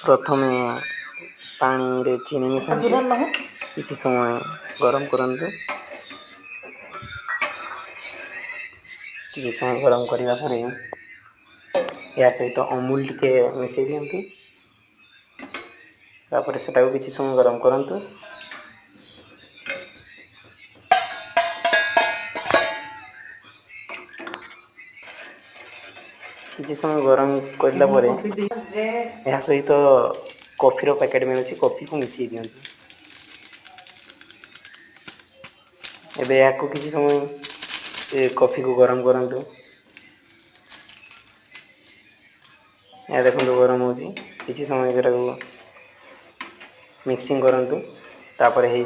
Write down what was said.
प्रथमे पानी रे चीनी मिशान्तु किसी समय गरम करंतु। किसी समय गरम करने पर या सहित अमूल टिके मिसई दियंतु। तापर सेटा को किसी समय गरम करंतु। किसी समय गरम करला परे या सहित कॉफी रो पैकेट मिलुछि कॉफी को मिसई दियंतु। एबे या को किसी समय कॉफी को गरम करंतु। या देखो गरम होछि किसी समय जरा को मिक्सिंग करंतु तापर हे